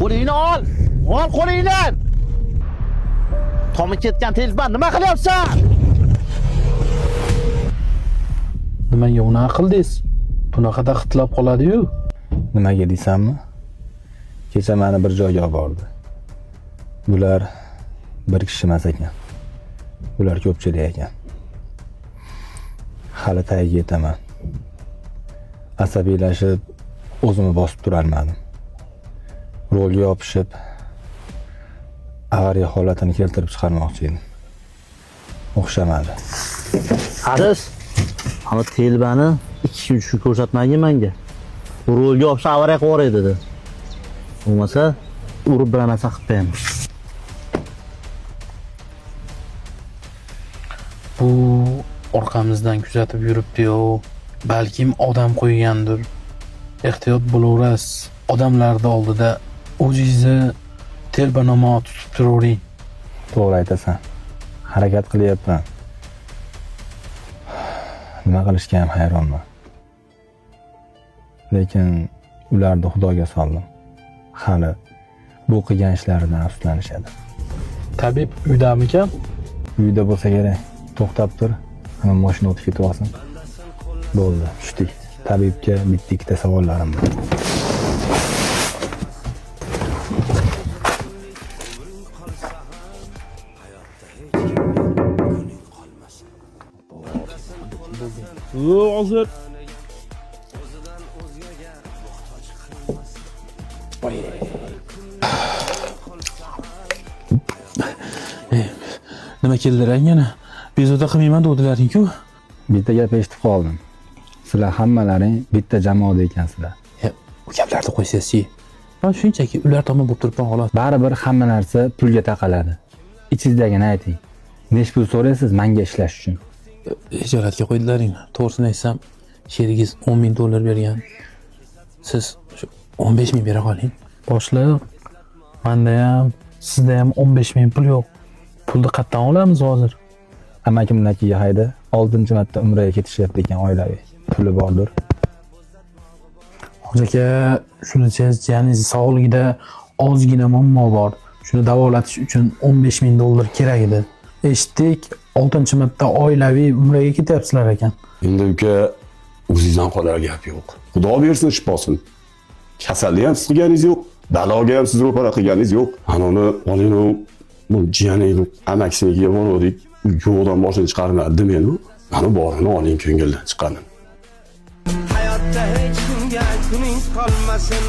Qo'lingni ol. Ol qo'lingni. Tomi ketgan telefon nima qilyapsan? Nimaga uni qildingiz? Bunaqada xitlab qoladi-yu. Nimaga deysanmi? Kecha meni bir joyga olib bordi. Bular bir kishi emas ekan. Bular ko'pchilik ekan. Hali tagiga yetaman. Asabiylashib o'zimni bosib turolmadim. Rolga yopishib avariya holatini keltirib chiqarmoqchi edim. O'xshamadi. Haris, ana telbani 2-3 kun ko'rsatmagin menga. Rolga olsa avariya qilib yuboradi dedi. Bo'lmasa, urib bir narsa qilib qo'yamiz. Bu orqamizdan kuzatib yuribdi-yu. Balkim odam qo'ygandir. Ehtiyot bo'laverasiz. Odamlarning oldida o'zingizni telbanamo tutib turavering. To'g'ri aytasan. Harakat qilyapman. Nima qilishga ham hayronman. Lekin ularni Xudoga soldim. Hali bu qilgan ishlaridan afsuslanishadi. Tabib uydamikan? Uyda bo'lsa kerak. To'xtab tur. Hamma mashina o'tib ketib olsin. Bo'ldi, tushdik. Tabibga bitta savollarim bor. Hozir nima keldilar yana? Bezovta qilmayman dedilaring-ku. Bitta gap eshitib qoldim. Sizlar hammalaring bitta jamoada ekansizlar. Bu gaplarni qo'ysangiz-chi. Men shunchaki ular tomon bo'lib turibman xolos. Baribir hamma narsa pulga taqaladi. Ichingizdagini ayting. Nech pul so'raysiz menga ishlash uchun? Ijoratga qo'ydilaring. To'g'risini aytsam, sherigingiz $10,000 bergan. Siz shu 15,000 bera qoling. Boshliq, menda ham, sizda ham 15,000 pul yo'q. Pulni qayerdan olamiz hozir? Amakimnikiga hayda 6-marta umraga ketishyapti ekan oilaviy. Puli bordir. Hoji aka, shunicha jiyaningiz sog'ligida ozgina muammo bor. Shuni davolatish uchun $15,000 kerak edi. Eshitdik, 6-marta oilaviy umraga ketyapsizlar ekan. Endi uka, o'zingizdan qolar gap yo'q. Xudo bersin shifosini. Kasallik ham siz qilganingiz yo'q, baloga ham siz ro'para qilganingiz yo'q. Anoni oling, bu jiyaningiz amakisinikiga bordik. Yo'qdan boshini chiqarmadi demeni. Mana borini oling ko'ngildan chiqarin. Hayotda hech kimga kuningiz qolmasin.